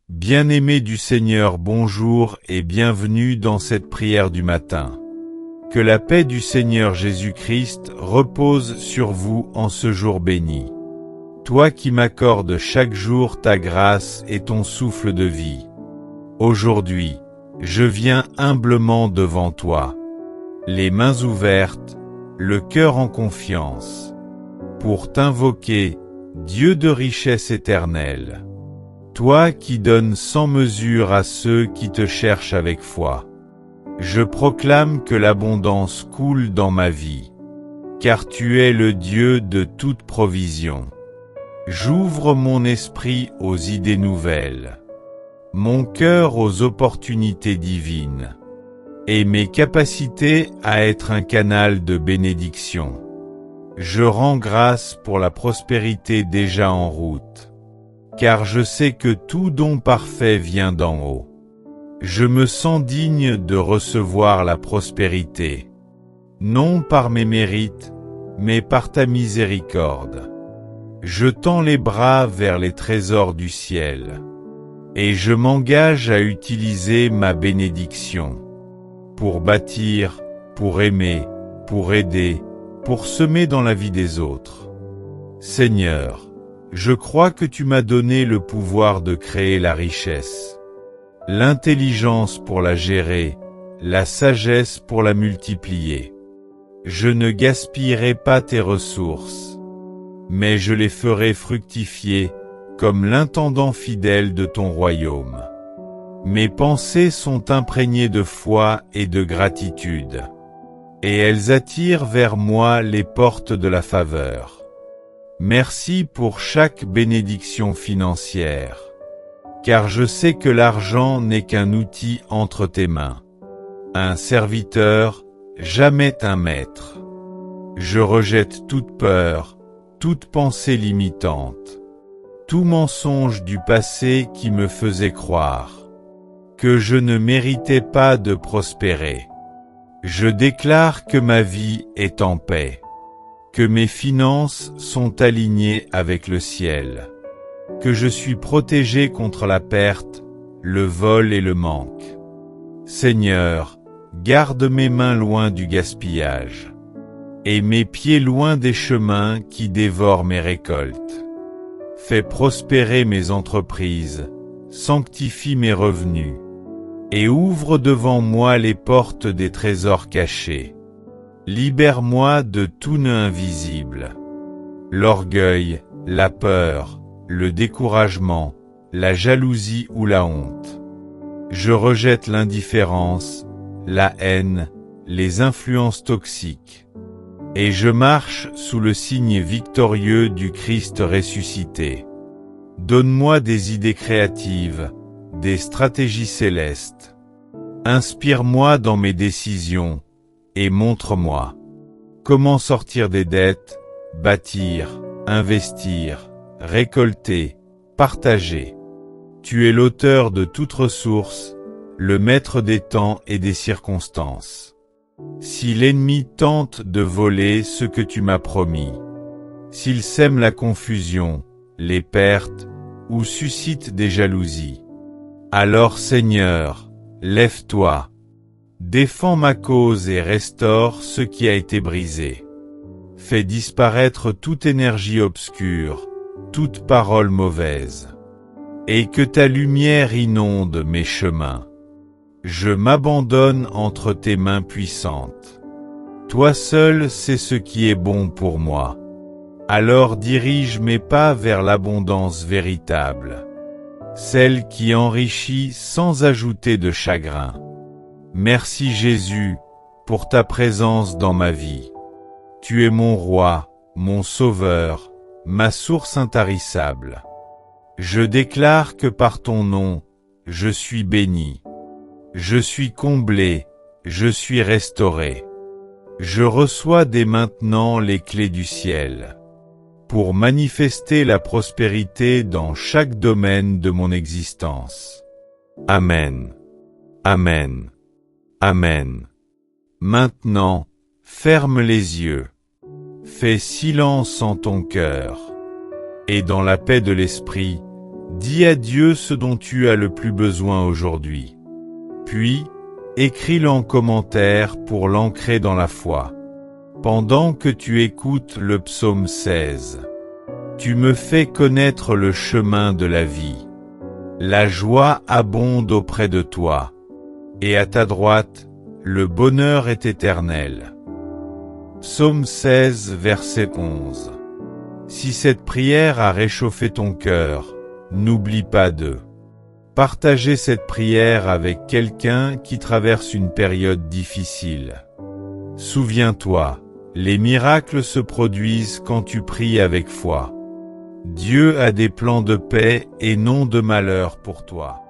Bien-aimés du Seigneur, bonjour et bienvenue dans cette prière du matin. Que la paix du Seigneur Jésus-Christ repose sur vous en ce jour béni. Toi qui m'accordes chaque jour ta grâce et ton souffle de vie. Aujourd'hui, je viens humblement devant toi, les mains ouvertes, le cœur en confiance, pour t'invoquer, Dieu de richesse éternelle. Toi qui donnes sans mesure à ceux qui te cherchent avec foi. Je proclame que l'abondance coule dans ma vie, car tu es le Dieu de toute provision. J'ouvre mon esprit aux idées nouvelles, mon cœur aux opportunités divines, et mes capacités à être un canal de bénédiction. Je rends grâce pour la prospérité déjà en route, car je sais que tout don parfait vient d'en haut. Je me sens digne de recevoir la prospérité, non par mes mérites, mais par ta miséricorde. Je tends les bras vers les trésors du ciel, et je m'engage à utiliser ma bénédiction, pour bâtir, pour aimer, pour aider, pour semer dans la vie des autres. Seigneur, je crois que tu m'as donné le pouvoir de créer la richesse, l'intelligence pour la gérer, la sagesse pour la multiplier. Je ne gaspillerai pas tes ressources, mais je les ferai fructifier comme l'intendant fidèle de ton royaume. Mes pensées sont imprégnées de foi et de gratitude, et elles attirent vers moi les portes de la faveur. Merci pour chaque bénédiction financière, car je sais que l'argent n'est qu'un outil entre tes mains. Un serviteur, jamais un maître. Je rejette toute peur, toute pensée limitante, tout mensonge du passé qui me faisait croire que je ne méritais pas de prospérer. Je déclare que ma vie est en paix, que mes finances sont alignées avec le ciel, que je suis protégé contre la perte, le vol et le manque. Seigneur, garde mes mains loin du gaspillage, et mes pieds loin des chemins qui dévorent mes récoltes. Fais prospérer mes entreprises, sanctifie mes revenus, et ouvre devant moi les portes des trésors cachés. Libère-moi de tout nœud invisible, l'orgueil, la peur, le découragement, la jalousie ou la honte. Je rejette l'indifférence, la haine, les influences toxiques, et je marche sous le signe victorieux du Christ ressuscité. Donne-moi des idées créatives, des stratégies célestes. Inspire-moi dans mes décisions, et montre-moi comment sortir des dettes, bâtir, investir, récolter, partager. Tu es l'auteur de toute ressource, le maître des temps et des circonstances. Si l'ennemi tente de voler ce que tu m'as promis, s'il sème la confusion, les pertes, ou suscite des jalousies, alors Seigneur, lève-toi. Défends ma cause et restaure ce qui a été brisé. Fais disparaître toute énergie obscure, toute parole mauvaise, et que ta lumière inonde mes chemins. Je m'abandonne entre tes mains puissantes. Toi seul sais ce qui est bon pour moi. Alors dirige mes pas vers l'abondance véritable, celle qui enrichit sans ajouter de chagrin. Merci Jésus, pour ta présence dans ma vie. Tu es mon roi, mon sauveur, ma source intarissable. Je déclare que par ton nom, je suis béni. Je suis comblé, je suis restauré. Je reçois dès maintenant les clés du ciel, pour manifester la prospérité dans chaque domaine de mon existence. Amen. Amen. Amen. Maintenant, ferme les yeux. Fais silence en ton cœur. Et dans la paix de l'esprit, Dis à Dieu ce dont tu as le plus besoin aujourd'hui. Puis, écris-le en commentaire pour l'ancrer dans la foi. Pendant que tu écoutes le psaume 16, tu me fais connaître le chemin de la vie. La joie abonde auprès de toi, et à ta droite, le bonheur est éternel. Psaume 16, verset 11. Si cette prière a réchauffé ton cœur, n'oublie pas de partager cette prière avec quelqu'un qui traverse une période difficile. Souviens-toi, les miracles se produisent quand tu pries avec foi. Dieu a des plans de paix et non de malheur pour toi.